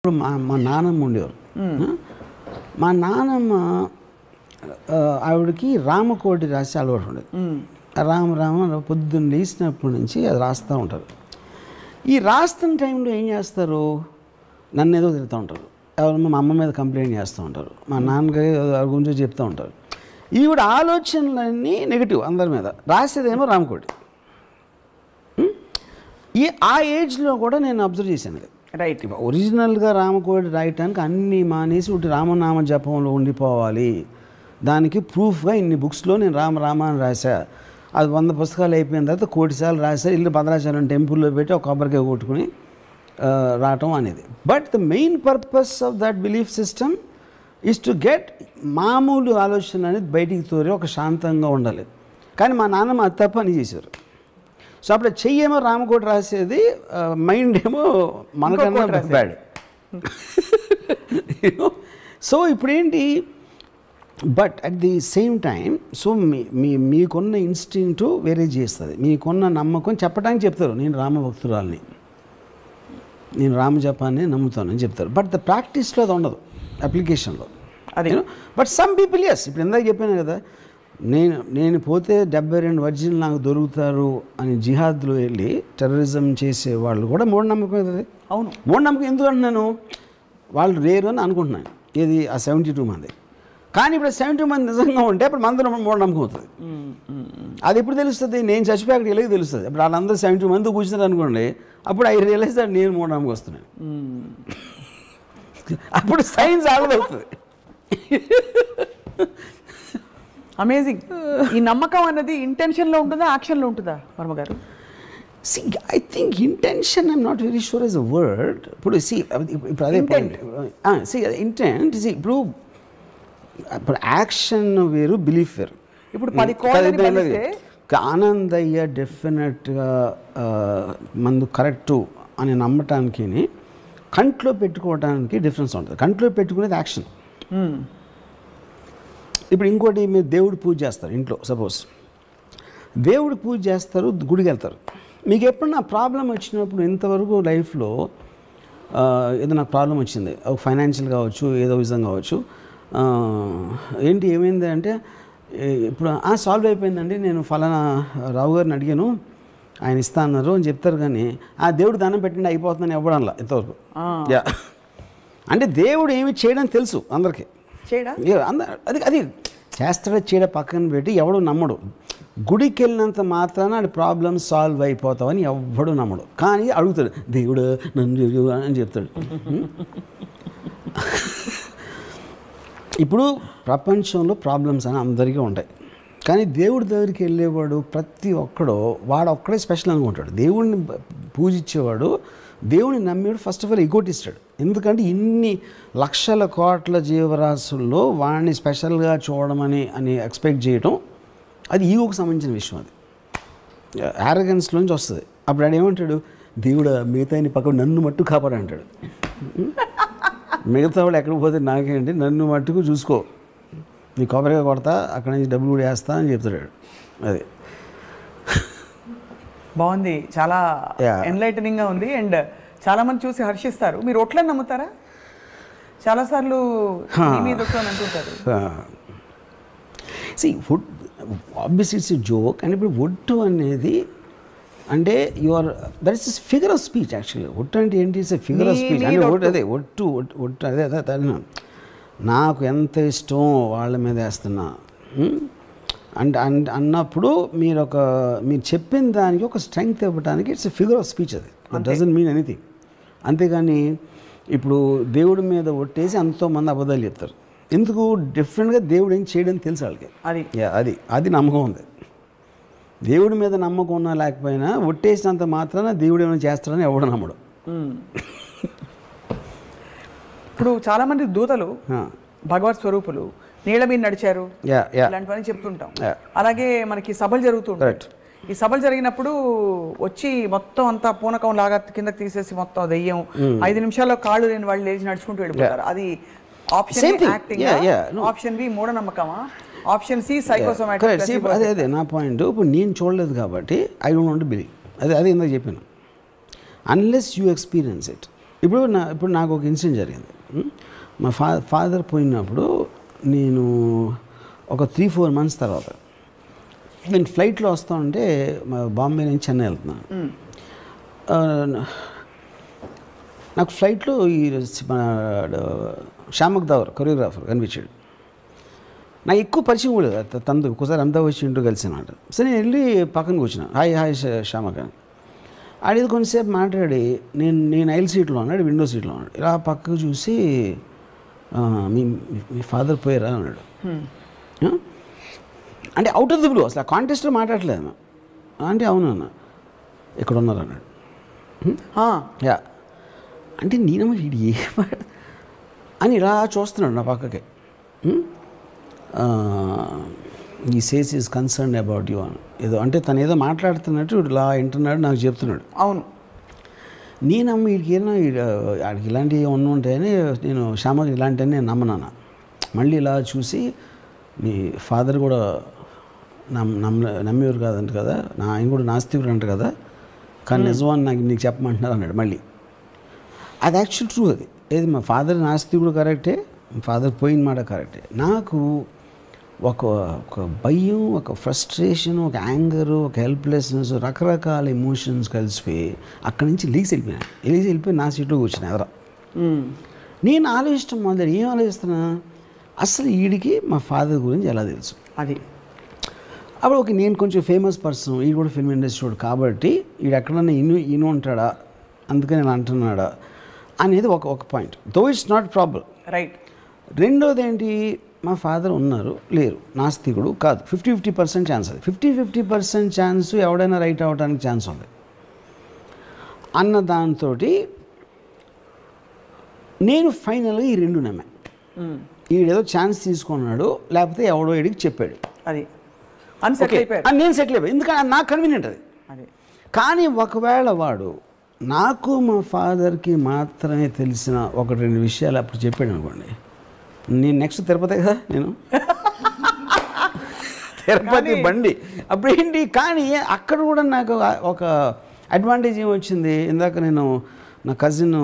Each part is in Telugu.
ఇప్పుడు మా నాన్నమ్మ ఉండేవారు. మా నాన్నమ్మ ఆవిడకి రామకోటి రాసి అలవాటు ఉండేది. రామ పొద్దున్న లేచినప్పటి నుంచి అది రాస్తూ ఉంటారు. ఈ రాస్తున్న టైంలో ఏం చేస్తారు, నన్ను ఏదో తిరుగుతూ ఉంటారు, ఎవరు మా అమ్మ మీద కంప్లైంట్ చేస్తూ ఉంటారు, మా నాన్నగారి గురించి చెప్తూ ఉంటారు. ఈవిడ ఆలోచనలన్నీ నెగిటివ్ అందరి మీద, రాసేదేమో రామకోటి. ఆ ఏజ్లో కూడా నేను అబ్జర్వ్ చేశాను. రైట్, ఒరిజినల్గా రామకోటి రాయటానికి అన్నీ మానేసి ఒకటి రామనామ జపంలో ఉండిపోవాలి, దానికి ప్రూఫ్గా ఇన్ని బుక్స్లో నేను రామాన్ని రాశా, అది 100 పుస్తకాలు అయిపోయిన తర్వాత 1 కోటి సార్లు రాశా, ఇల్లు భద్రాచలం టెంపుల్లో పెట్టి ఒక కొబ్బరికాయ కొట్టుకుని రావటం అనేది. But the main purpose of that belief system is to get మామూలు ఆలోచన అనేది బయటికి తోరి ఒక శాంతంగా ఉండాలి. కానీ మా నాన్నమ్మ అది తప్ప అని చేశారు. సో అప్పుడు చెయ్యేమో రామకోటి రాసేది, మైండ్ ఏమో మనకన్నా బ్యాడ్. సో ఇప్పుడేంటి, but at the same time so మీకున్న ఇన్స్టింక్ట్ వేరే చేస్తుంది, మీకున్న నమ్మకం చెప్పడానికి చెప్తారు, నేను రామభక్తురాల్ని, నేను రామజపాన్ని నమ్ముతానని చెప్తారు. బట్ ద ప్రాక్టీస్లో అది ఉండదు, అప్లికేషన్లో అది. బట్ సమ్ పీపుల్ ఎస్, ఇప్పుడు ఇందాక చెప్పాను కదా, నేను పోతే 72 వర్జిన్లు నాకు దొరుకుతారు అని జిహాద్లో వెళ్ళి టెర్రరిజం చేసే వాళ్ళు కూడా మూఢనమ్మకం అవుతుంది. అవును, మూఢనమ్మకం ఎందుకు అంటున్నాను, వాళ్ళు రేరు అని అనుకుంటున్నాను. ఇది ఆ 72 మంది, కానీ ఇప్పుడు 72 మంది నిజంగా ఉంటే అప్పుడు మంది మూఢనమ్మకం అవుతుంది. అది ఎప్పుడు తెలుస్తుంది, నేను చచ్చిపోయాక వెళ్ళి తెలుస్తుంది. ఇప్పుడు వాళ్ళందరూ 72 మంది కూర్చున్నారు అనుకోండి, అప్పుడు ఐ రియలైజ్ దట్ నేను మూఢనమ్మకం వస్తున్నాను. అప్పుడు సైన్స్ ఆగదవుతుంది. అమేజింగ్. ఈ నమ్మకం అన్నది ఇంటెన్షన్లో ఉంటుందా, యాక్షన్లో ఉంటుందా వర్మ గారు? See, I think intention, I'm not very sure is a word. ఇప్పుడు ఇప్పుడు అదే పాయింట్. ఇంటెంట్ ఇప్పుడు యాక్షన్ వేరు, బిలీఫ్ వేరు. ఇప్పుడు 10 కోట్లని బలిస్తే ఆనందయ్య డెఫినెట్గా మందు కరెక్టు అని నమ్మటానికి కంట్లో పెట్టుకోవడానికి డిఫరెన్స్ ఉంటుంది. కంట్లో పెట్టుకునేది యాక్షన్. ఇప్పుడు ఇంకోటి, మీరు దేవుడు పూజ చేస్తారు ఇంట్లో, సపోజ్ దేవుడు పూజ చేస్తారు, గుడికి వెళ్తారు. మీకు ఎప్పుడన్నా ప్రాబ్లం వచ్చినప్పుడు, ఇంతవరకు లైఫ్లో ఏదైనా ప్రాబ్లం వచ్చింది, ఒక ఫైనాన్షియల్ కావచ్చు, ఏదో విధంగా కావచ్చు, ఏంటి ఏమైంది అంటే, ఇప్పుడు సాల్వ్ అయిపోయిందండి, నేను ఫలానా రావు గారిని అడిగాను, ఆయన ఇస్తా అన్నారు అని చెప్తారు. కానీ ఆ దేవుడు దానం పెట్టండి అయిపోతుందని ఇవ్వడంలా ఇంతవరకు. అంటే దేవుడు ఏమి చేయడం తెలుసు అందరికీ, అది చేస్తాడో చేయడం పక్కన పెట్టి ఎవడు నమ్మడు. గుడికి వెళ్ళినంత మాత్రాన అది ప్రాబ్లమ్ సాల్వ్ అయిపోతావని ఎవడు నమ్మడు. కానీ అడుగుతాడు, దేవుడు నన్ను అని చెప్తాడు. ఇప్పుడు ప్రపంచంలో ప్రాబ్లమ్స్ అని అందరికీ ఉంటాయి, కానీ దేవుడి దగ్గరికి వెళ్ళేవాడు ప్రతి ఒక్కడో వాడొక్కడే స్పెషల్ అనుకుంటాడు. దేవుడిని పూజించేవాడు, దేవుడిని నమ్మేవాడు ఫస్ట్ ఆఫ్ ఆల్ ఎగోటిస్టాడు. ఎందుకంటే ఇన్ని లక్షల కోట్ల జీవరాశుల్లో వాడిని స్పెషల్గా చూడమని ఎక్స్పెక్ట్ చేయటం, అది ఈగోకు సంబంధించిన విషయం. అది యారగెన్స్లోంచి వస్తుంది. అప్పుడు ఆడు ఏమంటాడు, దేవుడు మిగతా పక్కన నన్ను మట్టు కాపాడంటాడు. మిగతా వాళ్ళు ఎక్కడికి పోతే నాకేంటి, నన్ను మట్టుకు చూసుకో, నీ కొబ్బరిగా కొడతా, అక్కడి నుంచి డబ్బులు కూడా వేస్తా అని చెప్తాడు. అది బాగుంది, చాలా ఎన్లైటనింగ్గా ఉంది. అండ్ చాలామంది చూసి హర్షిస్తారు. మీరు ఒట్లని నమ్ముతారా? చాలాసార్లు మీద అంటుంటారు. Food obviously it's a joke. And ఇప్పుడు ఒట్టు అనేది అంటే that is figure of speech. Actually ఒట్టు అంటే ఏంటి, it's a figure of speech. అంటే అదే ఒట్టు అదే నాకు ఎంత ఇష్టం వాళ్ళ మీద వేస్తున్నా అంటే అన్నప్పుడు మీరు చెప్పిన దానికి ఒక స్ట్రెంగ్త్ ఇవ్వడానికి it's a figure of speech. అది దట్ డజంట్ మీన్ ఎనీథింగ్. అంతేగాని ఇప్పుడు దేవుడి మీద ఒట్టేసి ఎంతోమంది అబద్ధాలు చెప్తారు. ఎందుకు, డిఫరెంట్గా దేవుడు ఏం చేయడం తెలుసు వాళ్ళకి. అది నమ్మకం ఉంది. దేవుడి మీద నమ్మకం ఉన్నా లేకపోయినా ఒట్టేసినంత మాత్రాన దేవుడు ఏమైనా చేస్తాడని ఎవడు నమ్మడు. ఇప్పుడు చాలామంది దూతలు భగవత్ స్వరూపులు నీళ్ళ మీద నడిచారు, ఇలాంటివన్నీ చెప్తుంటాం. అలాగే మనకి సభలు జరుగుతుంటాయి. ఈ సభలు జరిగినప్పుడు వచ్చి మొత్తం అంతా పూనకం లాగా కిందకి తీసేసి మొత్తం దెయ్యం 5 నిమిషాల్లో కాళ్ళు లేని వాళ్ళు లేచి నడుచుకుంటూ వెళ్ళిపోతారు. అది ఆప్షన్ యాక్టింగ్, ఆప్షన్ బి మూఢనమ్మకమా, ఆప్షన్ సి సైకోసోమాటిక్. అదే నా పాయింట్. ఇప్పుడు నేను చూడలేదు కాబట్టి I don't want to believe. అదే ఇందాక చెప్పాను, అన్లెస్ యూ ఎక్స్పీరియన్స్ ఇట్ ఇప్పుడు నాకు ఒక ఇన్సిడెంట్ జరిగింది. మా ఫాదర్ పోయినప్పుడు నేను ఒక 3-4 months తర్వాత నేను ఫ్లైట్లో వస్తా ఉంటే బాంబే నుంచి చెన్నై వెళ్తున్నాను. నాకు ఫ్లైట్లో ఈ మన శ్యామక్ దావర్ కొరియోగ్రాఫర్ కనిపించాడు. నాకు ఎక్కువ పరిచయం కూడా లేదు తనతో. ఒక్కోసారి అంతా వచ్చి ఇంటూ కలిసినమాట. సరే నేను వెళ్ళి పక్కన కూర్చున్నా. హాయ్ శ్యామక్ అని ఆడేది కొంచెంసేపు మాట్లాడి నేను ఐల్ సీట్లో ఉన్నాడు, విండో సీట్లో ఉన్నాడు. ఇలా పక్కకు చూసి మీ ఫాదర్ పోయారా అన్నాడు. అంటే అవుట్ ఆఫ్ ది బ్లూ, అసలు ఆ కాంటెస్ట్లో మాట్లాడలేదు. అంటే అవును అన్న, ఇక్కడ ఉన్నారు అన్నాడు. యా అంటే నేనమ్మ వీడు ఏ అని ఇలా చూస్తున్నాడు నా పక్కకి. ఈ says is concern about you అని ఏదో అంటే తను ఏదో మాట్లాడుతున్నట్టు ఇలా వింటున్నాడు, నాకు చెప్తున్నాడు. అవును. నేనమ్మ వీడికి ఏమో ఆడికి ఇలాంటివి ఉంటాయని నేను శ్యామకి ఇలాంటివన్నీ నేను నమ్మనాను. మళ్ళీ ఇలా చూసి మీ ఫాదర్ కూడా నమ్మేవారు కాదంట కదా, ఆయన కూడా నాస్తికుడు అంట కదా, కానీ నిజమని నీకు చెప్పమంటున్నారు అన్నాడు మళ్ళీ. అది యాక్చువల్ ట్రూ. అది ఏది మా ఫాదర్ నాస్తికుడు కరెక్టే, ఫాదర్ పోయిన మాట కరెక్టే. నాకు ఒక భయం, ఒక ఫ్రస్ట్రేషన్, ఒక యాంగరు, ఒక హెల్ప్లెస్నెస్, రకరకాల ఎమోషన్స్ కలిసిపోయి అక్కడి నుంచి వెళ్ళిపోయి నా సీట్లో కూర్చున్నా ఎదరా. నేను ఆలోచిస్తాం మొదలు ఏం ఆలోచిస్తున్నా, అసలు వీడికి మా ఫాదర్ గురించి ఎలా తెలుసు. అది అప్పుడు నేను కొంచెం ఫేమస్ పర్సన్, ఈ కూడా ఫిల్మ్ ఇండస్ట్రీ కాబట్టి వీడు ఎక్కడన్నా ఇను ఉంటాడా, అందుకని నేను అంటున్నాడా అనేది ఒక point. Though it's not problem. Right. రెండోది ఏంటి, మా ఫాదర్ ఉన్నారు లేరు, నాస్తికుడు కాదు, 50-50% ఛాన్స్. అది 50-50% ఛాన్స్ ఎవడైనా రైట్ అవ్వడానికి ఛాన్స్ ఉంది అన్న దాంతో నేను ఫైనల్గా ఈ రెండు నమ్మా. ఈడేదో ఛాన్స్ తీసుకున్నాడు, లేకపోతే ఎవడో వీడికి చెప్పాడు, అది నేను సెటిల్ అయిపోయాను. ఎందుకంటే నాకు కన్వీనియంట్ అది. కానీ ఒకవేళ వాడు నాకు మా ఫాదర్కి మాత్రమే తెలిసిన 1-2 విషయాలు అప్పుడు చెప్పాడు అనుకోండి, నేను నెక్స్ట్ తిరుపతి కదా, నేను తిరుపతి బండి అప్పుడేంటి. కానీ అక్కడ కూడా నాకు ఒక అడ్వాంటేజ్ ఏమొచ్చింది, ఇందాక నేను నా కజిన్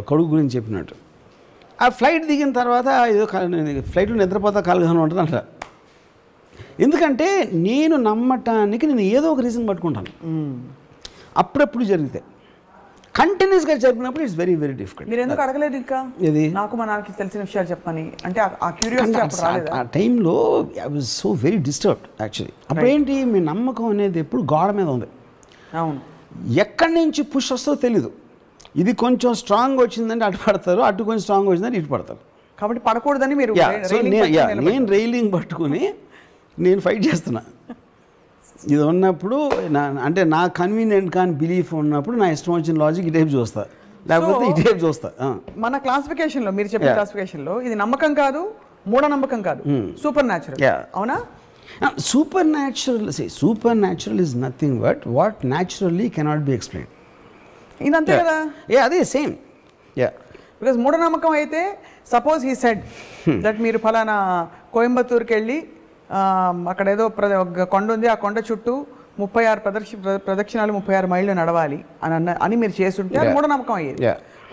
కొడుకు గురించి చెప్పినట్టు, ఆ ఫ్లైట్ దిగిన తర్వాత ఏదో ఫ్లైట్లో నిద్రపోతా కాలుగానే ఉంటుంది అంటారు. ఎందుకంటే నేను నమ్మటానికి నేను ఏదో ఒక రీజన్ పట్టుకుంటాను. అప్పుడప్పుడు జరిగితే కంటిన్యూస్గా జరిగినప్పుడు ఇట్స్ వెరీ వెరీ డిఫికల్ట్. మీరు ఎందుకు అడగలేదు ఇంకా ఇది నాకు మా నాన్నకి తెలిసిన విషయాలు చెప్పని? అంటే ఆ క్యూరియాసిటీ అప్పుడు రాలేదా? ఆ టైంలో I was so very disturbed actually. అప్పుడేంటి, మీ నమ్మకం అనేది ఎప్పుడు గోడ మీద ఉంది. అవును. ఎక్కడి నుంచి పుష్ వస్తుందో తెలీదు. ఇది కొంచెం స్ట్రాంగ్ వచ్చిందంటే అటు పడతారు, అటు కొంచెం స్ట్రాంగ్ వచ్చిందంటే ఇటు పడతారు. కాబట్టి పడకూడదని మీరు నేను రైలింగ్ పట్టుకుని నేను ఫైట్ చేస్తున్నా. ఇది ఉన్నప్పుడు అంటే నా కన్వీనియంట్ కానీ బిలీఫ్ ఉన్నప్పుడు నా ఇష్టం వచ్చిన లాజిక్ ఈ టైప్ చూస్తా, లేకపోతే ఈ టైప్ చూస్తా. మన క్లాసిఫికేషన్లో మీరు చెప్పిన క్లాసిఫికేషన్లో ఇది నమ్మకం కాదు, మూఢనమ్మకం కాదు, సూపర్ న్యాచురల్. అవునా? Supernatural is nothing but what naturally cannot be explain. ఇదంతే కదా. అదే సేమ్. బికాస్ మూఢనమ్మకం అయితే సపోజ్ హీ సెడ్ దట్ మీరు ఫలానా కోయంబత్తూరుకి వెళ్ళి అక్కడ ఏదో కొండ ఉంది, ఆ కొండ చుట్టూ 36 ప్రదక్షిణాలు 36 మైళ్ళు నడవాలి అని మీరు చేస్తుంటే అది మూఢనమ్మకం అయ్యేది.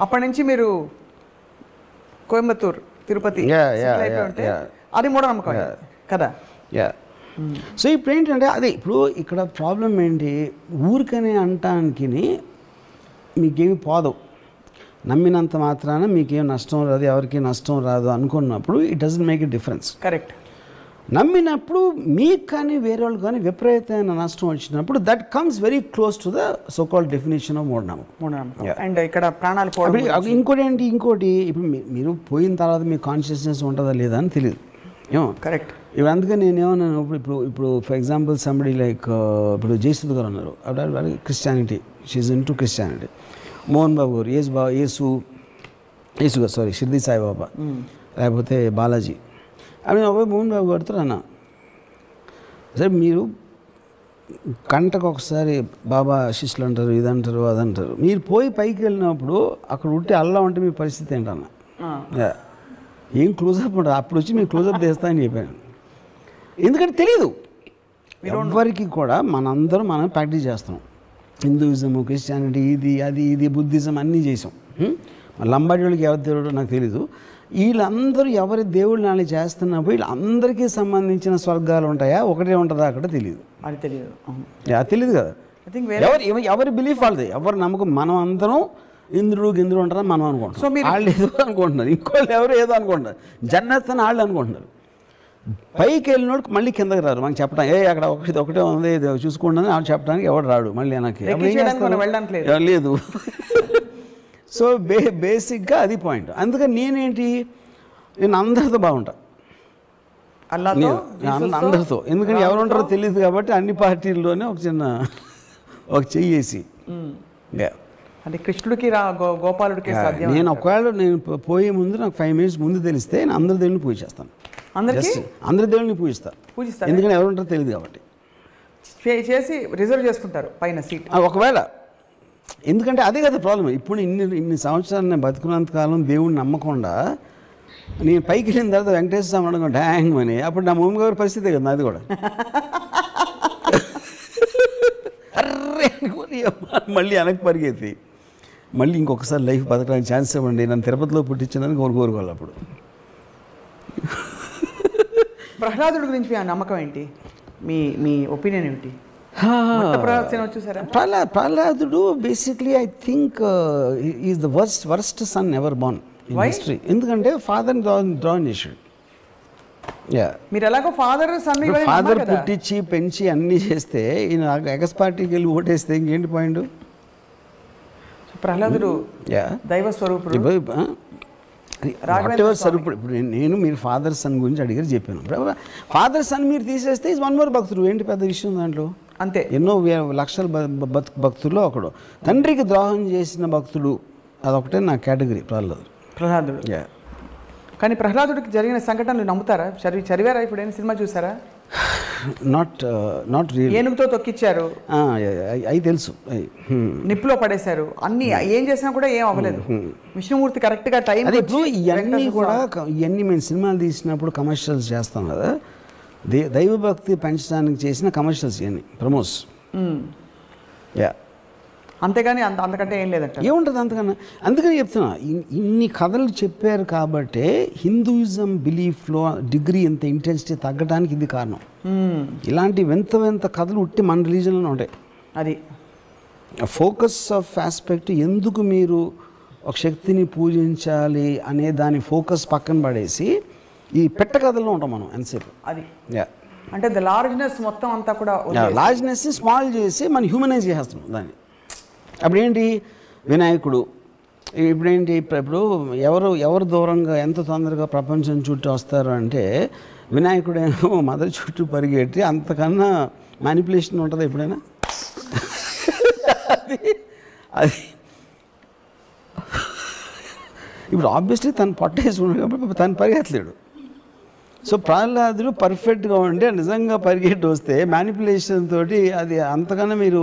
అప్పటి నుంచి మీరు కోయంబత్తూరు, తిరుపతి అయిపోయి అది మూఢనమ్మకం కదా. సో ఇప్పుడు ఏంటంటే అదే ఇప్పుడు ఇక్కడ ప్రాబ్లం ఏంటి, ఊరికనే అంటానికి మీకేమి పోదు, నమ్మినంత మాత్రాన మీకేం నష్టం రాదు, ఎవరికి నష్టం రాదు అనుకున్నప్పుడు it doesn't make a difference. Correct. నమ్మినప్పుడు మీకు కానీ వేరే వాళ్ళు కానీ విపరీతమైన నష్టం వచ్చినప్పుడు that comes very close to the so called definition of మూఢనమ్మకం. అండ్ ఇక్కడ ప్రాణాలు పోవడం. ఇంకోటి ఇప్పుడు మీరు పోయిన తర్వాత మీ కాన్షియస్నెస్ ఉంటుందా లేదా అని తెలియదు. ఏమో కరెక్ట్. ఇప్పుడు అందుకని నేనేమన్నాను, ఇప్పుడు ఫర్ ఎగ్జాంపుల్ సంబడి లైక్ ఇప్పుడు జయసుధ గారు ఉన్నారు, అప్పుడు Christianity, she's into Christianity. Mohan Babu గారు యేసు గారు సారీ షిర్దీ సాయిబాబా, లేకపోతే బాలాజీ. అవి మోహన్ బాబు గారితో అన్న సరే మీరు గంటకు ఒకసారి బాబా శిష్యులు అంటారు, ఇదంటారు అదంటారు, మీరు పోయి పైకి వెళ్ళినప్పుడు అక్కడ ఉంటే అల్లా ఉంటే మీ పరిస్థితి ఏంటన్నా, ఏం క్లోజప్ ఉంటుంది, అప్పుడు వచ్చి మీరు క్లోజప్ చేస్తా అని చెప్పాను. ఎందుకంటే తెలీదు ఎవరికి కూడా. మనం ప్రాక్టీస్ చేస్తున్నాం, హిందూయిజము, క్రిస్టియానిటీ, ఇది బుద్ధిజం అన్నీ చేసాం. లంబాడి వాళ్ళకి ఎవరి దేవుడు నాకు తెలీదు. వీళ్ళందరూ ఎవరి దేవుళ్ళు నాని చేస్తున్నప్పుడు వీళ్ళందరికీ సంబంధించిన స్వర్గాలు ఉంటాయా, ఒకటే ఉంటుందా అక్కడ తెలియదు. అది తెలియదు. అది తెలియదు కదా. ఎవరి బిలీఫ్ వాళ్ళది, ఎవరి నమ్మకం. మనం అందరం ఇంద్రుడు గింద్రుడు ఉంటారని మనం అనుకుంటాం, వాళ్ళు ఏదో అనుకుంటున్నారు, ఇంకోళ్ళు ఎవరు ఏదో అనుకుంటున్నారు. జన్నత్ అని వాళ్ళు అనుకుంటున్నారు. పైకి వెళ్ళినోడు మళ్ళీ కిందకి రారు. మనకి చెప్పడానికి అక్కడ ఒకటే ఉంది చూసుకుంటాను వాళ్ళు చెప్పడానికి ఎవడు రాడు మళ్ళీ వెనక్కి లేదు. సో బేసిక్గా అది పాయింట్. అందుకని నేను అందరితో బాగుంటా, అందరితో. ఎందుకంటే ఎవరు ఉంటారో తెలియదు కాబట్టి అన్ని పార్టీల్లోనే ఒక చెయ్యేసి అంటే కృష్ణుడికి గోపాలుడికి నేను ఒకవేళ నేను పోయే ముందు నాకు 5 minutes ముందు తెలిస్తే నేను అందరి దేవుడిని పూజ చేస్తాను. అందరి దేవుడిని పూజిస్తారు, ఎందుకంటే ఎవరు ఉంటారో తెలియదు కాబట్టి. చేసి రిజర్వ్ చేసుకుంటారు పైన సీట్ ఒకవేళ. ఎందుకంటే అదే కదా ప్రాబ్లం. ఇప్పుడు ఇన్ని సంవత్సరాలు నేను బతుకున్నంత కాలం దేవుడిని నమ్మకుండా నేను పైకి వెళ్ళిన తర్వాత వెంకటేశ్వర స్వామి అనుకో డ్యాంగ్ అని, అప్పుడు నా మమ్మీ గారి పరిస్థితే కదా అది కూడా. అర్రే మళ్ళీ వెనక్కి పరిగెత్తి మళ్ళీ ఇంకొకసారి లైఫ్ బతకడానికి ఛాన్స్ ఇవ్వండి, నన్ను తిరుపతిలో పుట్టించిందని కోరుకోవాలి. అప్పుడు ప్రహ్లాదుడి గురించి మీ నమ్మకం ఏంటి, మీ ఒపీనియన్ ఏంటి? ప్రహ్లాదుడు basically I think is the worst son ever born in history. ఎందుకంటే ఫాదర్ డ్రాన్ చేసాడు. మీరు ఎలాగో ఫాదర్ పుట్టించి పెంచి అన్నీ చేస్తే ఈయన ఎగస్ పార్టీకి వెళ్ళి ఓటేస్తే ఇంకేంటి పాయింట్? ప్రహ్లాదుడు దైవ స్వరూపుడు, స్వరూపుడు. ఇప్పుడు నేను మీరు ఫాదర్ సన్ గురించి అడిగారు చెప్పాను. ఫాదర్ సన్ మీరు తీసేస్తే ఈజ్ వన్ మోర్ భక్తుడు. ఏంటి పెద్ద విషయం దాంట్లో? అంతే. ఎన్నో లక్షల భక్తుల్లో ఒకడు. తండ్రికి ద్రోహం చేసిన భక్తుడు అదొకటే నా కేటగిరీ ప్రహ్లాదుడు. కానీ ప్రహ్లాదుడికి జరిగిన సంఘటనలు నమ్ముతారా? చదివారా? ఇప్పుడు ఏం సినిమా చూసారా? Not real. ఏనుగుతో తొక్కిచ్చారు, అవి తెలుసు. నిప్పులో పడేశారు, అన్ని ఏం చేసినా కూడా ఏం అవ్వలేదు. విష్ణుమూర్తి కరెక్ట్గా టైం. ఇప్పుడు ఇవన్నీ మేము సినిమాలు తీసినప్పుడు కమర్షియల్స్ చేస్తాం కదా, దైవభక్తి పెంచడానికి చేసిన కమర్షియల్స్ ఇవన్నీ ప్రమోస్. అంతేగాని అంతకంటే ఏం లేదంట. ఏముంటుంది అంతకన్నా? అందుకని చెప్తున్నా, ఇన్ని కథలు చెప్పారు కాబట్టే హిందూయిజం బిలీఫ్లో డిగ్రీ ఎంత ఇంటెన్సిటీ తగ్గడానికి ఇది కారణం. ఇలాంటి వింత కథలు ఉట్టి మన రిలీజన్లోనే ఉంటాయి. అది ఫోకస్ ఆఫ్ ఆస్పెక్ట్. ఎందుకు మీరు ఒక శక్తిని పూజించాలి అనే దాని ఫోకస్ పక్కన పడేసి ఈ పెట్ట కథల్లో ఉంటాం మనం ఎంతసేపు. అది అంటే ద లార్జ్నెస్ మొత్తం అంతా కూడా లార్జ్నెస్ని స్మాల్ చేసి మనం హ్యూమనైజ్ చేస్తున్నాం దాన్ని. అప్పుడేంటి వినాయకుడు, ఇప్పుడేంటి ఇప్పుడు ఎవరు దూరంగా ఎంత తొందరగా ప్రపంచం చుట్టూ వస్తారు అంటే వినాయకుడేమో మదర్ చుట్టూ పరిగెట్టి అంతకన్నా మ్యానిపులేషన్ ఉంటుంది ఎప్పుడైనా? అది ఇప్పుడు ఆబ్వియస్లీ తను పట్టేసుకున్నాడు కాబట్టి తను పరిగెత్తలేడు. సో ప్రహ్లాదుడు పర్ఫెక్ట్గా ఉంటే నిజంగా పరిగెట్టి వస్తే మ్యానిపులేషన్ తోటి అది అంతకన్నా మీరు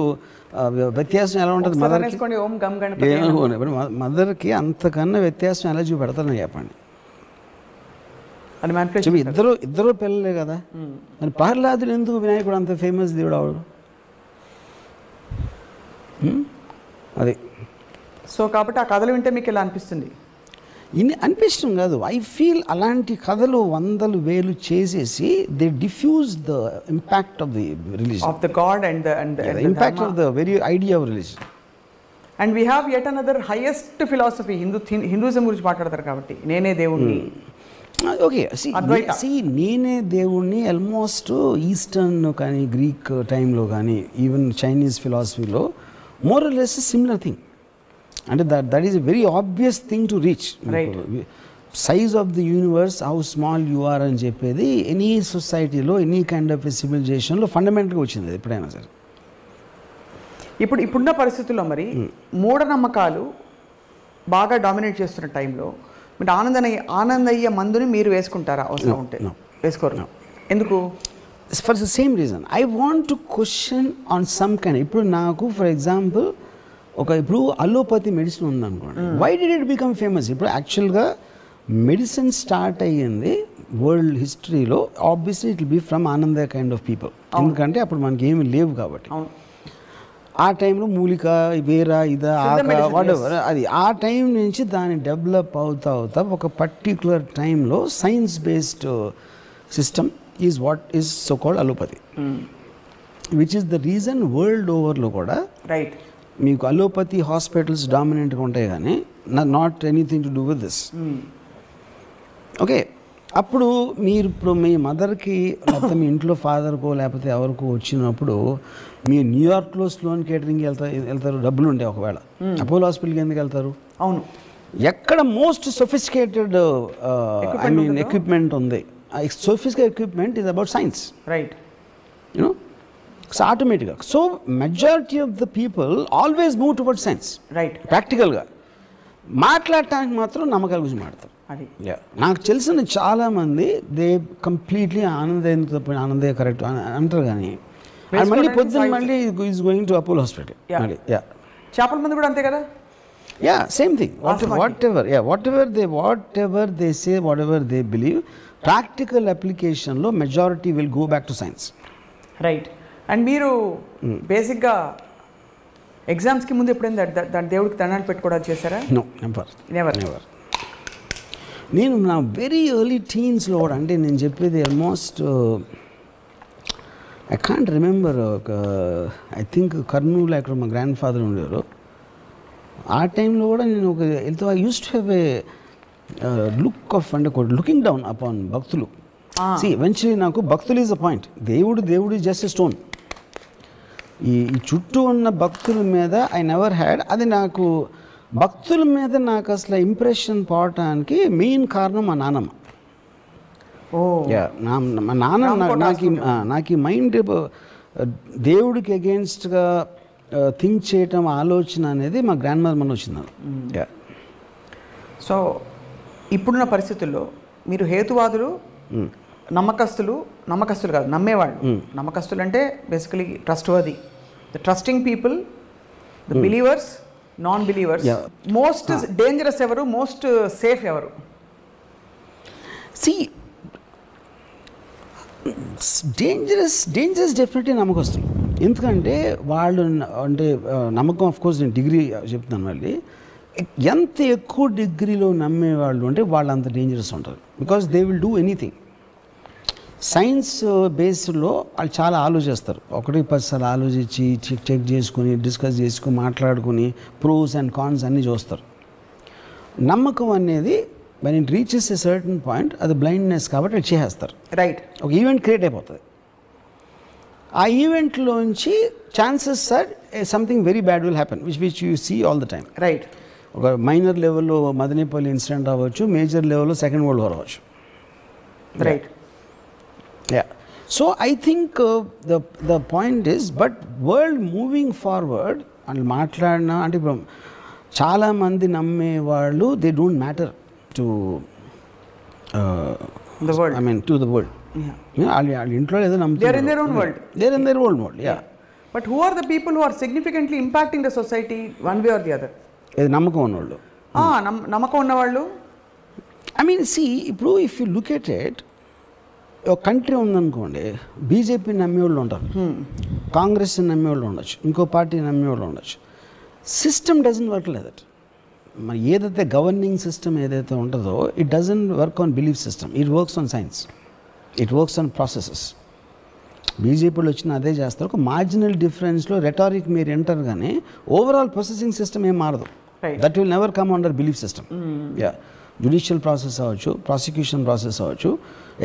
వ్యత్యాసం ఎలా ఉంటుంది? మదర్కి అంతకన్నా వ్యత్యాసం ఎలా చూపెడతారని చెప్పండి. ఇద్దరు పిల్లలే కదా. మరి ప్రహ్లాదుడు ఎందుకు వినాయకుడు అంత ఫేమస్ దేవుడు అవడు? అది. సో కాబట్టి ఆ కథలు వింటే మీకు ఎలా అనిపిస్తుంది? అనిపించడం కాదు, ఐ ఫీల్ అలాంటి కథలు 100,000 చేసేసి they diffuse the impact of the religion, of the god and the impact of the very idea of religion. And we have yet another highest philosophy. Hinduism గురించి మాట్లాడతారు కాబట్టి నేనే దేవుణ్ణి. ఓకే, నేనే దేవుణ్ణి ఆల్మోస్ట్ ఈస్టర్న్ కానీ గ్రీక్ టైంలో కానీ ఈవెన్ చైనీస్ ఫిలాసఫీలో more or less similar thing. అంటే that is a very obvious thing to reach. Size of the universe, how small you are అని చెప్పేది ఎనీ సొసైటీలో ఎనీ కైండ్ ఆఫ్ సివిలైజేషన్లో ఫండమెంటల్గా వచ్చింది ఎప్పుడైనా సరే. ఇప్పుడున్న పరిస్థితుల్లో మరి మూఢనమ్మకాలు బాగా డామినేట్ చేస్తున్న టైంలో మీరు ఆనందయ్య మందుని మీరు వేసుకుంటారా? అవసరం ఉంటే వేసుకోరు. ఎందుకు? For the same reason, I want to question on some kind. ఇప్పుడు నాకు ఫర్ ఎగ్జాంపుల్ ఇప్పుడు అలోపతి మెడిసిన్ ఉందనుకోండి, why did it become famous? ఇప్పుడు యాక్చువల్గా మెడిసిన్ స్టార్ట్ అయ్యింది వరల్డ్ హిస్టరీలో obviously it will be from Anandayya kind of people. ఎందుకంటే అప్పుడు మనకి ఏమి లేవు కాబట్టి. ఆ టైంలో మూలిక వేరా ఇదా ఆక వాటెవర్ అది ఆ టైం నుంచి దాన్ని డెవలప్ అవుతా ఒక పర్టికులర్ టైంలో science based system is what is so called allopathy, which is the reason world ఓవర్లో కూడా రైట్ మీకు అలోపతి హాస్పిటల్స్ డామినెంట్గా ఉంటాయి కానీ not anything to do with this. Okay, అప్పుడు మీరు ఇప్పుడు మీ మదర్కి లేకపోతే మీ ఇంట్లో ఫాదర్కో లేకపోతే ఎవరికో వచ్చినప్పుడు మీరు న్యూయార్క్లో స్లోన్ కేటరింగ్కి వెళ్తారు, డబ్బులు ఉంటాయి ఒకవేళ, అపోలో హాస్పిటల్కి ఎందుకు వెళ్తారు? అవును, ఎక్కడ most sophisticated I mean equipment ఉంది. Sophisticated equipment is about science, right? You know, so ఆటోమేటిక్గా so majority of the people always move toward science, right? ప్రాక్టికల్గా మాట్లాడటానికి మాత్రం నమ్మకాల గురించి మాట్లాడతారు. అది నాకు తెలిసిన చాలామంది దే కంప్లీట్లీ ఆనందే కరెక్ట్ అంటారు, కానీ మళ్ళీ పొద్దున్న మళ్ళీ is going to Apollo hospital. చేపల మంది కూడా అంతే కదా. Same thing, whatever they say, whatever they believe, practical అప్లికేషన్లో majority will go back to science, right? And మీరు బేసిక్గా ఎగ్జామ్స్కి ముందు ఎప్పుడైనా దాని దేవుడికి దండాలు పెట్టుకోవడానికి చేశారా? No, never. నేను నా వెరీ ఎర్లీ టీన్స్లో కూడా, అంటే నేను చెప్పేది ఆల్మోస్ట్ ఐ కాంట్ రిమెంబర్, ఒక ఐ థింక్ కర్నూలు అక్కడ మా గ్రాండ్ ఫాదర్ ఉండేవారు. ఆ టైంలో కూడా నేను ఒక వెళ్తూ I use to have a look of, అంటే లుకింగ్ డౌన్ అపాన్ భక్తులు. ఎవెన్చువలీ నాకు భక్తులు ఈజ్ అ పాయింట్, దేవుడు ఈజ్ జస్ట్ ఎ స్టోన్. ఈ చుట్టూ ఉన్న భక్తుల మీద ఐ నెవర్ హ్యాడ్, అది నాకు భక్తుల మీద నాకు అసలు ఇంప్రెషన్ పోవటానికి మెయిన్ కారణం మా నాన్నమ్మ. మా నాన్న నాకు ఈ మైండ్ దేవుడికి అగేన్స్ట్గా థింక్ చేయటం ఆలోచన అనేది మా గ్రాండ్ మదర్ మన వచ్చింది. సో ఇప్పుడున్న పరిస్థితుల్లో మీరు హేతువాదులు, నమ్మకస్తులు కాదు, నమ్మేవాళ్ళు. నమ్మకస్తులు అంటే basically trustworthy, the trusting people, the believers, non believers. Most dangerous ఎవరు, మోస్ట్ సేఫ్ ఎవరు? డేంజరస్ డెఫినెట్లీ నమ్మకస్తులు. ఎందుకంటే వాళ్ళు అంటే నమ్మకం, ఆఫ్ కోర్స్ నేను డిగ్రీ చెప్తున్నాను మళ్ళీ, ఎంత ఎక్కువ డిగ్రీలో నమ్మేవాళ్ళు అంటే వాళ్ళు అంత డేంజరస్ ఉంటారు. Because they will do anything. Science బేస్డ్లో వాళ్ళు చాలా ఆలోచిస్తారు, 1-10 సార్లు ఆలోచించి చెక్ చేసుకుని డిస్కస్ చేసుకుని మాట్లాడుకుని ప్రోస్ అండ్ కాన్స్ అన్నీ చూస్తారు. నమ్మకం అనేది when it reaches a certain point, అది బ్లైండ్నెస్ కాబట్టి అది చేసేస్తారు, రైట్? ఒక ఈవెంట్ క్రియేట్ అయిపోతుంది. ఆ ఈవెంట్లోంచి chances are something very bad will happen, which you see all the time, right? ఒక మైనర్ లెవెల్లో మదనపల్లి ఇన్సిడెంట్ అవ్వచ్చు, మేజర్ లెవెల్లో సెకండ్ వరల్డ్ వార్ అవ్వచ్చు, right? So I think the point is, but world moving forward అని మాట్లాడినా అంటే ఇప్పుడు చాలామంది నమ్మేవాళ్ళు they don't matter to the world, I mean to the world. వాళ్ళ ఇంట్లో ఏదో నమ్ముతారు, they are in their own world, but who are the people who are significantly impacting the society one way or the other? ఏది నమ్మకం ఉన్నవాళ్ళు, నమ్మకం ఉన్నవాళ్ళు. ఐ మీన్ ఇప్పుడు if you look at it, ఒక కంట్రీ ఉందనుకోండి, బీజేపీ నమ్మేవాళ్ళు ఉంటారు, కాంగ్రెస్ నమ్మేవాళ్ళు ఉండొచ్చు, ఇంకో పార్టీ నమ్మేవాళ్ళు ఉండొచ్చు. System doesn't work like that. మరి ఏదైతే గవర్నింగ్ సిస్టమ్ ఏదైతే ఉంటుందో, it doesn't work on belief system, it works on science, it works on processes. బీజేపీలో వచ్చిన అదే చేస్తారు, ఒక మార్జినల్ డిఫరెన్స్లో రెటారిక్ మీరు ఎంటర్, కానీ ఓవరాల్ ప్రాసెసింగ్ సిస్టమ్ ఏం మారదు. That will never come under belief system. Judicial process అవ్వచ్చు, ప్రాసిక్యూషన్ ప్రాసెస్ అవ్వచ్చు,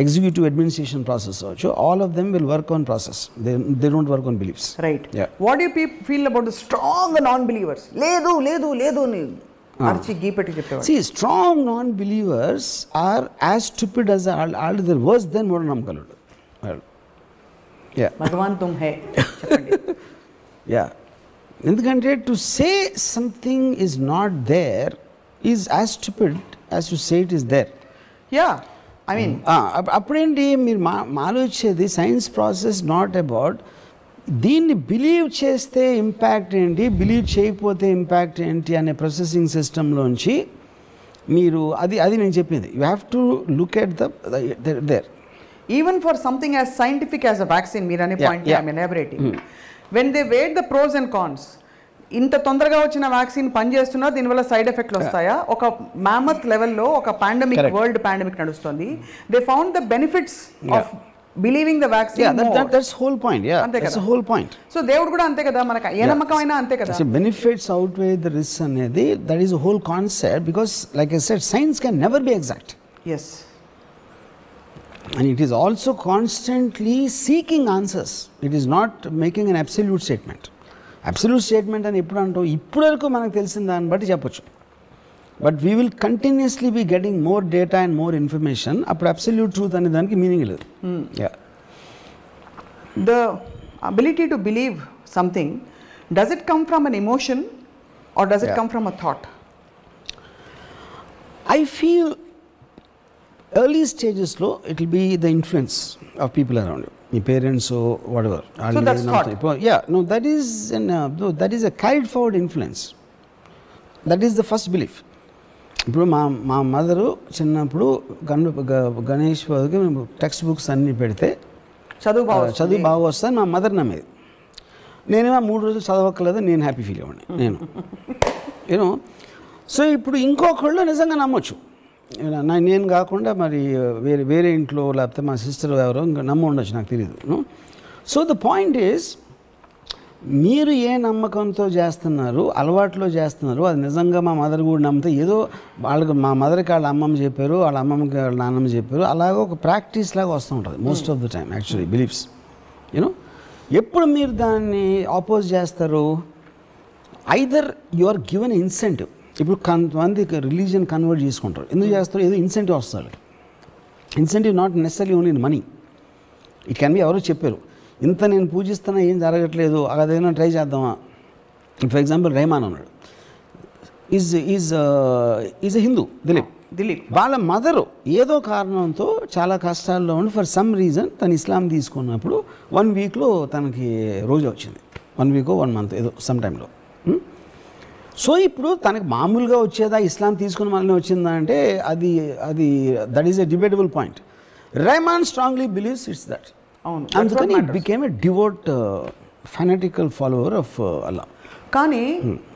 ఎగ్జిక్యూటివ్ అడ్మినిస్ట్రేషన్ ప్రాసెస్ అవ్వచ్చు, all of them will work on process, they don't work on beliefs, right? What you feel about the strong non believers? లేదు లేదు లేదు అర్చి గీపెట్టి చెప్పేవారు. See, strong non-believers are as stupid as all the worse than మూఢనమ్మకాలు. భగవాన్ తుమ్ హై చెప్పండి. ఎందుకంటే to say something is not there is as stupid as to say it is there. I mean అప్పుడేంటి మీరు ఆలోచించేది సైన్స్ ప్రాసెస్ నాట్ అబౌట్ దీన్ని బిలీవ్ చేస్తే ఇంపాక్ట్ ఏంటి, బిలీవ్ చేయకపోతే ఇంపాక్ట్ ఏంటి అనే ప్రాసెసింగ్ సిస్టంలోంచి మీరు అది నేను చెప్పింది. You have to look at there. Even for something as scientific as a vaccine, మీరు అనే point I'm elaborating. When they weigh the pros and cons, ఇంత తొందరగా వచ్చిన వ్యాక్సిన్ పనిచేస్తున్నా దీనివల్ల సైడ్ ఎఫెక్ట్లు వస్తాయా, ఒక మ్యామత్ లెవెల్లో ఒక పాండమిక్, వరల్డ్ పాండమిక్ నడుస్తుంది, they found the benefits of believing the vaccine. That's whole point. That's the whole point. So దేవుడు కూడా అంతే కదా, మనకు ఏ నమ్మకమైనా అంతే కదా. బెనిఫిట్స్ అవుట్వే ద రిస్క్ అనేది that is the whole concept, because like I said science can never be exact. Yes. And it is also constantly seeking answers. It is not making an absolute statement. Absolute statement అని ఎప్పుడు అంటావు, ఇప్పుడు వరకు మనకు తెలిసిన దాన్ని బట్టి చెప్పొచ్చు. But we will continuously be getting more data and more information. అప్పుడు అబ్సల్యూట్ ట్రూత్ అనే దానికి మీనింగ్ లేదు. The ability to believe something, does it come from an emotion or does it come from a thought? I feel early stages lo it will be the influence of people around you, your parents or whatever. So that's thought. No, that is that is a carried forward influence. That is the first belief. ఇప్పుడు మా మదరు చిన్నప్పుడు గణేష్ బాబుకి మేము టెక్స్ట్ బుక్స్ అన్నీ పెడితే చదువు బాగా వస్తాను మా మదర్ నమ్మేది. నేనేమో 3 రోజులు చదవక్కర్లేదు, నేను హ్యాపీ ఫీల్ అవ్వండి నేను యూనో. సో ఇప్పుడు ఇంకొకళ్ళు నిజంగా నమ్మొచ్చు, నేను కాకుండా మరి వేరే ఇంట్లో లేకపోతే మా సిస్టర్ ఎవరో ఇంకా నమ్మ ఉండొచ్చు, నాకు తెలియదు. సో ద పాయింట్ ఈజ్, మీరు ఏ నమ్మకంతో చేస్తున్నారు, అలవాట్లో చేస్తున్నారు, అది నిజంగా మా మదర్ కూడా నమ్మితే ఏదో వాళ్ళకి మా మదర్కి వాళ్ళ అమ్మమ్మ చెప్పారు, వాళ్ళ అమ్మమ్మకి వాళ్ళ నాన్నమ్మ చెప్పారు, అలాగే ఒక ప్రాక్టీస్ లాగా వస్తూ ఉంటుంది most of the time actually beliefs you know. ఎప్పుడు మీరు దాన్ని ఆపోజ్ చేస్తారు, either you are given incentive. ఇప్పుడు కొంతమంది రిలీజియన్ కన్వర్ట్ చేసుకుంటారు, ఎందుకు చేస్తారు, ఏదో ఇన్సెంటివ్ వస్తుంది. Incentive not necessary only in money, it can be ఎవరో చెప్పారు ఇంత నేను పూజిస్తున్నా ఏం జరగట్లేదు, అదేదైనా ట్రై చేద్దామా. ఫర్ ఎగ్జాంపుల్ రెహమాన్ ఉన్నాడు, ఈజ్ ఎ హిందూ, దిలీప్ వాళ్ళ మదరు ఏదో కారణంతో చాలా కష్టాల్లో ఉండి ఫర్ సమ్ రీజన్ తను ఇస్లాం తీసుకున్నప్పుడు 1 వీక్లో తనకి రోజు వచ్చింది, 1 వీక్ 1 మంత్ ఏదో సమ్ టైంలో. సో ఇప్పుడు తనకి మామూలుగా వచ్చేదా, ఇస్లాం తీసుకుని మనల్ని వచ్చిందా అంటే అది that is a debatable point. Rehman strongly believes it's that. అందుకని it became a devout fanatical follower of Allah. కానీ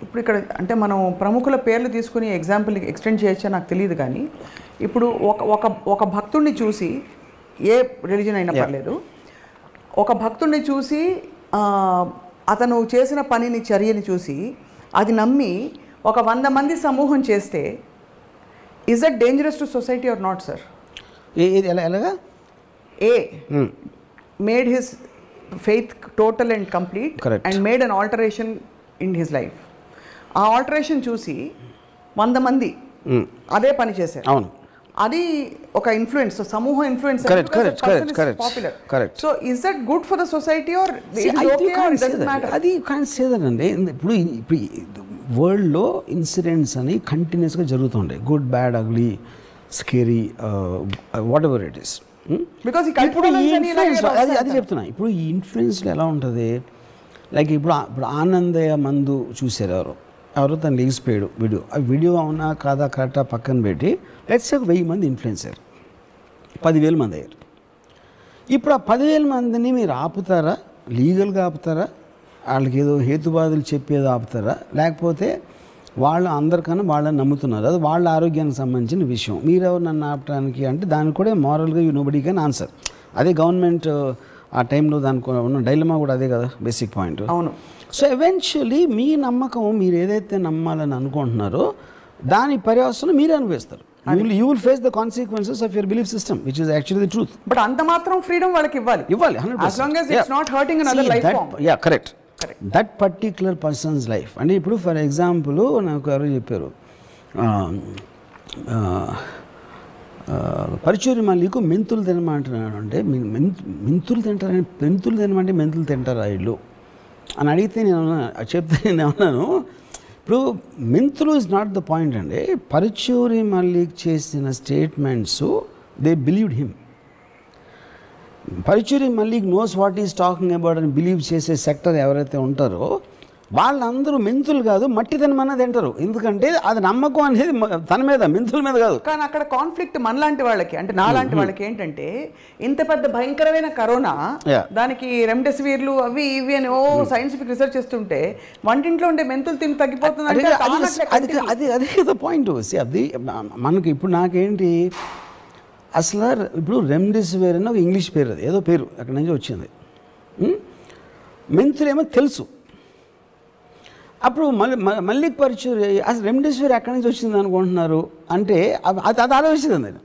ఇప్పుడు ఇక్కడ అంటే మనం ప్రముఖుల పేర్లు తీసుకుని ఎగ్జాంపుల్ ఎక్స్టెండ్ చేయొచ్చా నాకు తెలియదు, కానీ ఇప్పుడు ఒక భక్తుడిని చూసి, ఏ రిలీజన్ అయినా పర్లేదు, ఒక భక్తుడిని చూసి అతను చేసిన పనిని, చర్యని చూసి అది నమ్మి ఒక 100 మంది సమూహం చేస్తే is that dangerous to society or not sir? ఎలాగా? He made his faith total and complete and made an alteration in his life. ఆ ఆల్టరేషన్ చూసి 100 మంది అదే పని చేశారు. అవును, అది ఒక ఇన్ఫ్లుయెన్స్, సమూహ influence. So is that good for the society or అది కాన్ సేదనండి. ఇప్పుడు వరల్డ్లో ఇన్సిడెంట్స్ అని కంటిన్యూస్గా జరుగుతుంటాయి, good, bad, ugly, scary, whatever it is. ఇప్పుడు అది చెప్తున్నా. ఇప్పుడు ఈ ఇన్ఫ్లుయెన్స్లో ఎలా ఉంటుంది, లైక్ ఇప్పుడు ఆనందయ్య మందు చూసారు ఎవరో తను లేచిపోయాడు వీడియో, ఆ వీడియో అవునా కాదా కరెక్టా పక్కన పెట్టి లెట్స్ సే 1000 మంది ఇన్ఫ్లుయెన్స్ అయ్యారు, 10,000 మంది అయ్యారు. ఇప్పుడు ఆ 10,000 మందిని మీరు ఆపుతారా, లీగల్గా ఆపుతారా, వాళ్ళకి ఏదో హేతువాదులు చెప్పేదో ఆపుతారా, లేకపోతే వాళ్ళు అందరికన్నా వాళ్ళని నమ్ముతున్నారు, అది వాళ్ళ ఆరోగ్యానికి సంబంధించిన విషయం, మీరెవరు నన్ను ఆపడానికి అంటే దానికి కూడా మారల్గా నోబడీ కెన్ ఆన్సర్. అదే గవర్నమెంట్ ఆ టైంలో దానికి ఉన్న డైలమా కూడా అదే కదా బేసిక్ పాయింట్. అవును. సో ఎవెన్చువలీ మీ నమ్మకం, మీరు ఏదైతే నమ్మాలని అనుకుంటున్నారో దాని పర్యవసనం మీరే అనుభవిస్తారు. You will face the consequences of your belief system, which is actually the truth. But అంత మాత్రం ఫ్రీడమ్ వాళ్ళకి ఇవ్వాలి 100%. as long as it's not hurting another life form. Yeah, correct. That particular person's life. అంటే ఇప్పుడు ఫర్ ఎగ్జాంపుల్ నాకు ఎవరో చెప్పారు, పరుచూరి మల్లికు మెంతులు తినమంటున్నాడు అంటే మెంతులు తినమంటే మెంతులు తింటారా వీళ్ళు అని అడిగితే నేను ఏమన్నాను, ఇప్పుడు మెంతులు ఇస్ నాట్ ద పాయింట్ అండి. పరుచూరి మల్లిక్ చేసిన statements they believed him. Paruchuri Mallik knows what is talking about అని బిలీవ్ చేసే సెక్టర్ ఎవరైతే ఉంటారో వాళ్ళందరూ మెంతులు కాదు మట్టి తినమన్నది తింటారు, ఎందుకంటే అది నమ్మకం అనేది తన మీద, మెంతుల మీద కాదు. కానీ అక్కడ కాన్ఫ్లిక్ట్ మనలాంటి వాళ్ళకి, అంటే నాలాంటి వాళ్ళకి ఏంటంటే, ఇంత పెద్ద భయంకరమైన కరోనా, దానికి రెమ్డెసివిర్లు అవి ఇవి అని సైంటిఫిక్ రీసెర్చ్ చేస్తుంటే వంటింట్లో ఉండే మెంతులు తిని తగ్గిపోతుంది. అది పాయింట్. అది మనకి ఇప్పుడు నాకేంటి అసలు, ఇప్పుడు రెమ్డెసివిర్ అని ఒక ఇంగ్లీష్ పేరు, అది ఏదో పేరు అక్కడి నుంచి వచ్చింది. మెంతులేమో తెలుసు. అప్పుడు మల్లిక్ పరుచూరి అసలు రెమ్డెసివిర్ ఎక్కడి నుంచి వచ్చింది అనుకుంటున్నారు అంటే అది ఆలోచించింది నేను.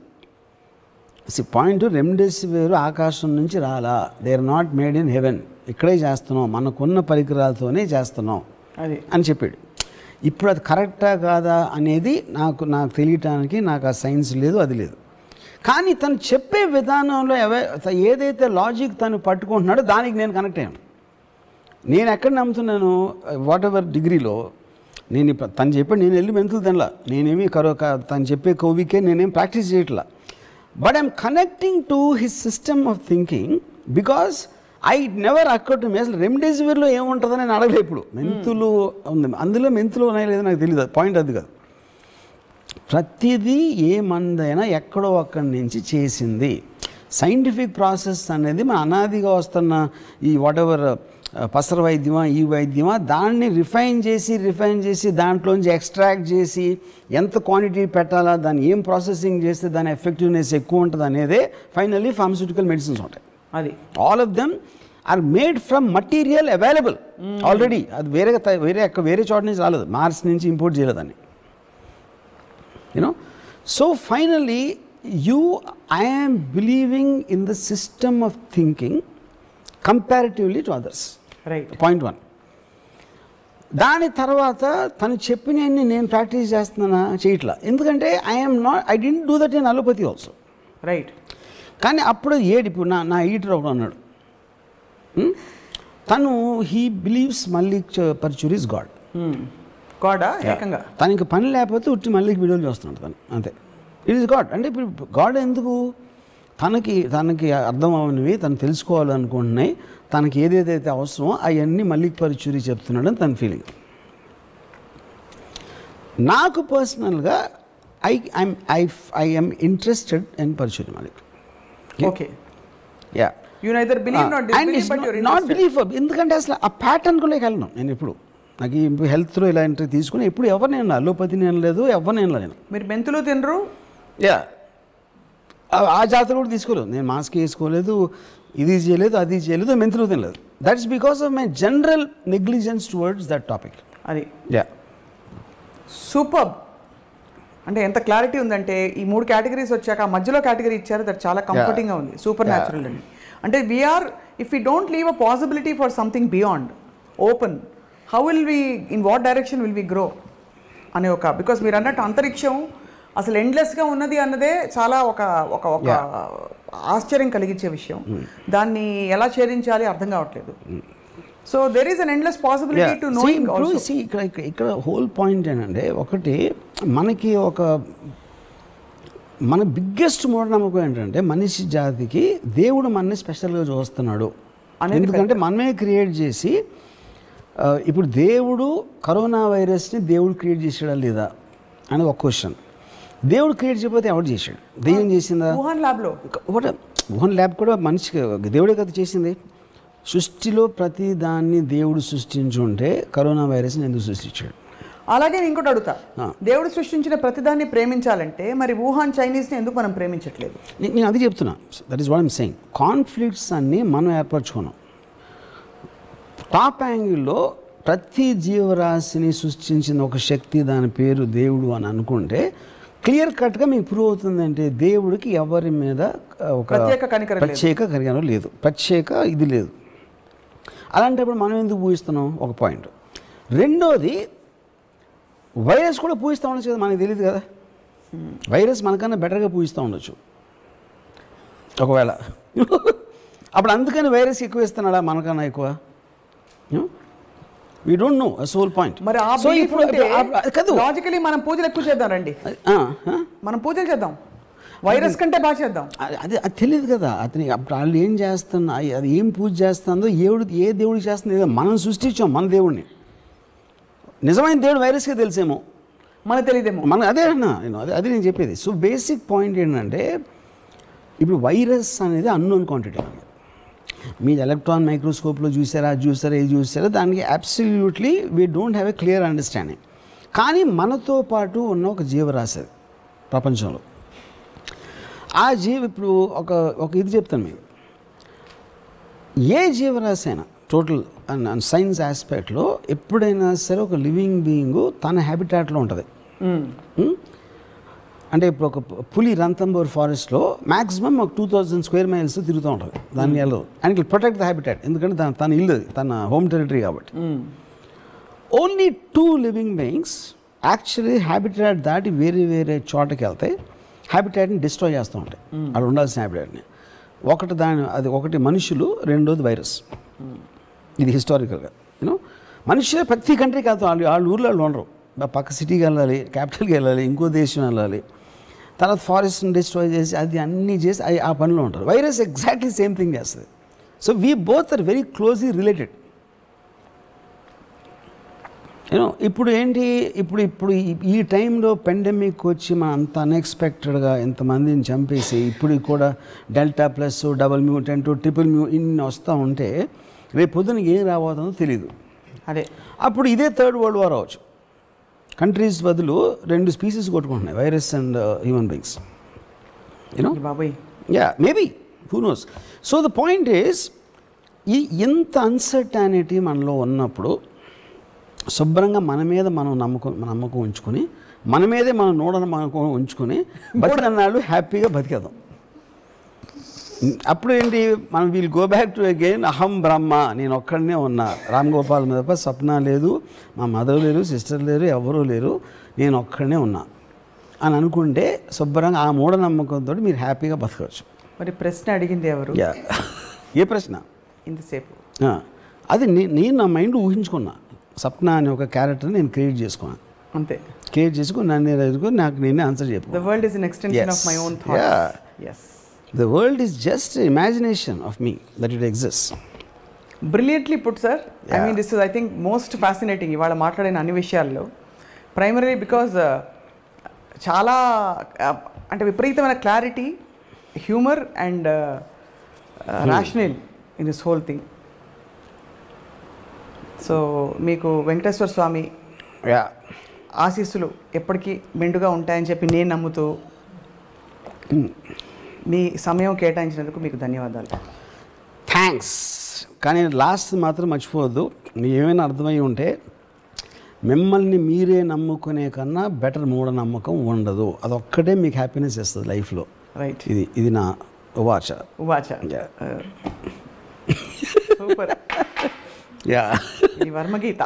పాయింట్, రెమ్డెసివిర్ ఆకాశం నుంచి రాలా, they are not made in heaven, ఇక్కడే చేస్తున్నాం, మనకున్న పరికరాలతోనే చేస్తున్నాం అని చెప్పాడు. ఇప్పుడు అది కరెక్టా కాదా అనేది నాకు తెలియటానికి నాకు ఆ సైన్స్ లేదు, అది లేదు. కానీ తను చెప్పే విధానంలో ఏదైతే లాజిక్ తను పట్టుకుంటున్నాడో దానికి నేను కనెక్ట్ అయ్యాను. నేను ఎక్కడ నమ్ముతున్నాను, వాట్ ఎవర్ డిగ్రీలో నేను తను చెప్పాడు, నేను వెళ్ళి మెంతులు తినలా, నేనేమి తను చెప్పే కోవికే నేనేం ప్రాక్టీస్ చేయట్లా. But I'm connecting to his system of thinking because I never occur to me. అసలు రెమ్డెసివిర్లో ఏముంటుందని నేను అడగలేదు. ఇప్పుడు మెంతులు ఉంది, అందులో మెంతులు ఉన్నాయో లేదో నాకు తెలియదు, పాయింట్ అది కాదు. ప్రతిదీ ఏ మందైనా ఎక్కడో అక్కడి నుంచి చేసింది. సైంటిఫిక్ ప్రాసెస్ అనేది మన అనాదిగా వస్తున్న ఈ వాట్ ఎవర్ పసర వైద్యమా ఈ వైద్యమా దాన్ని రిఫైన్ చేసి దాంట్లోంచి ఎక్స్ట్రాక్ట్ చేసి ఎంత క్వాంటిటీ పెట్టాలా, దాన్ని ఏం ప్రాసెసింగ్ చేస్తే దాని ఎఫెక్టివ్నెస్ ఎక్కువ ఉంటుంది అనేదే ఫైనల్లీ ఫార్మస్యూటికల్ మెడిసిన్స్ ఉంటాయి. అది all of them are made from material available already. అది వేరే చోట నుంచి రాలేదు, మార్స్ నుంచి ఇంపోర్ట్ చేయలేదని. So finally I am believing in the system of thinking comparatively to others. Right. Point 1. దాని తర్వాత తను చెప్పినన్ని నేను ప్రాక్టీస్ చేస్తున్నానా చేయట్లా, ఎందుకంటే I don't do that in allopathy also. Right. కానీ అప్పుడు ఇప్పుడు నా ఎడిటర్ ఒకడు అన్నాడు, తను he believes Mallik Paruchuri is God. ఏకంగా తనకి పని లేకపోతే ఉట్టి మళ్ళీ వీడియోలు చూస్తున్నాడు తను, అంతే. It is God. అంటే ఇప్పుడు గాడ్ ఎందుకు, తనకి అర్థం అవనివి తను తెలుసుకోవాలనుకుంటున్నాయి, తనకి ఏదైతే అవసరమో అవన్నీ మల్లిక్ పరుచూరి చెప్తున్నాడని తన ఫీలింగ్. నాకు పర్సనల్గా I M interested in Paruchuri Mallik. Okay. Yeah, you neither believe not believe, ఎందుకంటే అసలు ఆ ప్యాటర్న్ కూడా వెళ్ళను నేను. ఇప్పుడు నాకు ఈ హెల్త్లో ఇలా ఎంట్రీ తీసుకుని ఎప్పుడు ఎవరు నేను అలోపతి నేను లేదు, ఎవరు నేను. మీరు మెంతులు తినరు? యా, ఆ జాతర కూడా తీసుకోలేదు నేను, మాస్క్ వేసుకోలేదు, ఇది చేయలేదు, అది చేయలేదు, మెంతులు తినలేదు. That's because of my general negligence towards that topic. అది యా, సూపర్. అంటే ఎంత క్లారిటీ ఉందంటే ఈ 3 కేటగిరీస్ వచ్చాక ఆ మధ్యలో కేటగిరీ ఇచ్చారు, దట్ చాలా కంఫర్టింగ్గా ఉంది, సూపర్ న్యాచురల్ అండి. అంటే we are, if we don't leave a possibility for something beyond open, how will we, in what direction will we grow అనే ఒక, బికాస్ మీరు అన్నట్టు అంతరిక్షం అసలు ఎండ్లెస్గా ఉన్నది అన్నదే చాలా ఒక ఒక ఒక ఆశ్చర్యం కలిగించే విషయం. దాన్ని ఎలా ఛేదించాలి అర్థం కావట్లేదు. So there is an endless possibility to knowing also. ఇక్కడ హోల్ పాయింట్ ఏంటంటే, ఒకటి మనకి మన బిగ్గెస్ట్ మూఢనమ్మకం ఏంటంటే మనిషి జాతికి దేవుడు మనని స్పెషల్గా చూస్తున్నాడు. ఎందుకంటే మనమే క్రియేట్ చేసి, ఇప్పుడు దేవుడు కరోనా వైరస్ని దేవుడు క్రియేట్ చేసాడా లేదా అని ఒక క్వశ్చన్. దేవుడు క్రియేట్ చేయకపోతే ఎవరు చేశాడు? దెయ్యం చేసిందా? వుహాన్ ల్యాబ్ కూడా మనిషికి దేవుడే కదా చేసింది. సృష్టిలో ప్రతి దాన్ని దేవుడు సృష్టించుంటే కరోనా వైరస్ని ఎందుకు సృష్టించాడు? అలాగే ఇంకోటి అడుగుతా, దేవుడు సృష్టించిన ప్రతిదాన్ని ప్రేమించాలంటే మరి వుహాన్ చైనీస్ని ఎందుకు మనం ప్రేమించట్లేదు? నేను అది చెప్తున్నా. That is what I'm saying. Conflicts అన్నీ మనం ఏర్పరచుకున్నాం. టాప్ యాంగిల్లో ప్రతి జీవరాశిని సృష్టించిన ఒక శక్తి, దాని పేరు దేవుడు అని అనుకుంటే క్లియర్ కట్గా మీకు ప్రూవ్ అవుతుంది. అంటే దేవుడికి ఎవరి మీద ఒక ప్రత్యేక కనికరం లేదు, ప్రత్యేక ఇది లేదు. అలాంటప్పుడు మనం ఎందుకు పూజిస్తున్నాం? ఒక పాయింట్. రెండోది, వైరస్ కూడా పూజిస్తూ ఉండొచ్చు కదా, మనకు తెలియదు కదా. వైరస్ మనకన్నా బెటర్గా పూజిస్తూ ఉండొచ్చు ఒకవేళ. అప్పుడు అందుకని వైరస్ ఎక్కువ ఇస్తున్నాడా మనకన్నా ఎక్కువ? We don't know. That's the whole point. మరి ఆ లాజికలీ మనం పూజలు ఎక్కువ చేద్దాం రండి, మనం పూజలు చేద్దాం, వైరస్ కంటే బాగా చేద్దాం. అది తెలియదు కదా అతనికి. అప్పుడు వాళ్ళు ఏం చేస్తున్నా, అది ఏం పూజ చేస్తుందో, ఏ దేవుడికి చేస్తుందో మనం సృష్టించాం మన దేవుడిని. నిజమైన దేవుడు వైరస్కే తెలిసేమో, మనకు తెలియదేమో. అదే అన్నా అది నేను చెప్పేది. సో బేసిక్ పాయింట్ ఏంటంటే ఇప్పుడు వైరస్ అనేది అన్నోన్ క్వాంటిటీ. మీరు ఎలక్ట్రాన్ మైక్రోస్కోప్లో చూసారా, ఇది చూసారా, దానికి absolutely we don't have a clear understanding. కానీ మనతో పాటు ఉన్న ఒక జీవరాశి ప్రపంచంలో, ఆ ఇప్పుడు ఒక ఇది చెప్తాను మీకు. ఏ జీవరాశి అయినా టోటల్ సైన్స్ ఆస్పెక్ట్లో ఎప్పుడైనా సరే ఒక లివింగ్ బీయింగ్ తన హ్యాబిటాట్లో ఉంటుంది. అంటే ఇప్పుడు ఒక పులి రంతంబోర్ ఫారెస్ట్లో మ్యాక్సిమం ఒక 2000 స్క్వేర్ మైల్స్ తిరుగుతూ ఉంటుంది. దాన్ని వెళ్ళదు, and it protect the habitat, ఎందుకంటే తన ఇల్లు, తన హోమ్ టెరిటరీ కాబట్టి. Only 2 living beings actually habitat దాటి వేరే వేరే చోటకి వెళ్తాయి, హ్యాబిటాట్ని డిస్ట్రాయ్ చేస్తూ ఉంటాయి, అక్కడ ఉండాల్సిన హ్యాబిటాట్ని. ఒకటి మనుషులు, రెండోది వైరస్. ఇది హిస్టారికల్గా మనుషులే ప్రతి కంట్రీకి వెళ్తాం. వాళ్ళ ఊర్లో వాళ్ళు ఉండరు, పక్క సిటీకి వెళ్ళాలి, క్యాపిటల్కి వెళ్ళాలి, ఇంకో దేశం వెళ్ళాలి, తర్వాత ఫారెస్ట్ని డిస్ట్రాయ్ చేసి అది అన్నీ చేసి ఆ పనిలో ఉంటారు. వైరస్ ఎగ్జాక్ట్లీ సేమ్ థింగ్ చేస్తుంది. So we both are very closely related. ఇప్పుడు ఏంటి, ఇప్పుడు ఈ టైంలో పెండమిక్ వచ్చి మనం అంత అన్ఎక్స్పెక్టెడ్గా ఎంతమందిని చంపేసి ఇప్పుడు కూడా delta plus, double mutant, triple ఇన్ని వస్తూ ఉంటే రేపు పొద్దున ఏం రాబోతుందో తెలీదు. అదే అప్పుడు ఇదే థర్డ్ వరల్డ్ వార్ అవ్వచ్చు. కంట్రీస్ బదులు 2 స్పీసీస్ కొట్టుకుంటున్నాయి, వైరస్ అండ్ హ్యూమన్ బీయింగ్స్. బాబాయ్ maybe, who knows. So the point is, ఎంత అన్సర్టానిటీ మనలో ఉన్నప్పుడు శుభ్రంగా మన మీద మనం నమ్మకం ఉంచుకొని, మన మీదే మనం నమ్మకం ఉంచుకొని బతికన్నాళ్ళు హ్యాపీగా బతికేద్దాం. అప్పుడు ఏంటి, మనం we'll go back to again అహం బ్రహ్మ, నేను ఒక్కడనే ఉన్నా, రామ్ గోపాల్ మీద స్వప్న లేదు, మా మదర్ లేరు, సిస్టర్ లేరు, ఎవరూ లేరు, నేను ఒక్కడనే ఉన్నా అని అనుకుంటే శుభ్రంగా ఆ మూఢనమ్మకంతో మీరు హ్యాపీగా బతకవచ్చు. మరి ప్రశ్న అడిగింది ఎవరు? ఏ ప్రశ్న? ఇంతసేపు అది నేను నా మైండ్ ఊహించుకున్నా. సప్న అనే ఒక క్యారెక్టర్ని నేను క్రియేట్ చేసుకున్నాను, అంతే. క్రియేట్ చేసుకుని నన్ను ఎదుర్కొని నాకు నేనే ఆన్సర్ చెప్పాను. The world is an extension of my own thoughts. Yes. The world is just imagination of me that it exists. Brilliantly put, sir. I mean, this is, I think, most fascinating. ఇవాళ మాట్లాడిన అన్ని విషయాల్లో ప్రైమరీ బికాజ్ చాలా అంటే విపరీతమైన clarity, humour and rational in this whole thing. So మీకు వెంకటేశ్వర స్వామి ఆశీస్సులు ఎప్పటికీ మెండుగా ఉంటాయని చెప్పి నేను నమ్ముతూ మీ సమయం కేటాయించినందుకు మీకు ధన్యవాదాలు. థ్యాంక్స్. కానీ లాస్ట్ మాత్రం మర్చిపోవద్దు, మీకు ఏమైనా అర్థమై ఉంటే మిమ్మల్ని మీరే నమ్ముకునే కన్నా బెటర్ మూఢనమ్మకం ఉండదు. అదొక్కటే మీకు హ్యాపీనెస్ ఇస్తుంది లైఫ్లో. రైట్. ఇది నా ఉవాచ. సూపర్. ఇది Varmageetha.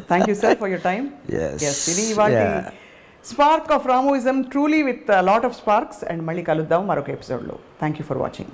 Thank you sir for your time. ఇది ఇవాళ spark of Ramuism, truly with lot of sparks. And మళ్ళీ కలుద్దాం మరొక ఎపిసోడ్లో. Thank you for watching.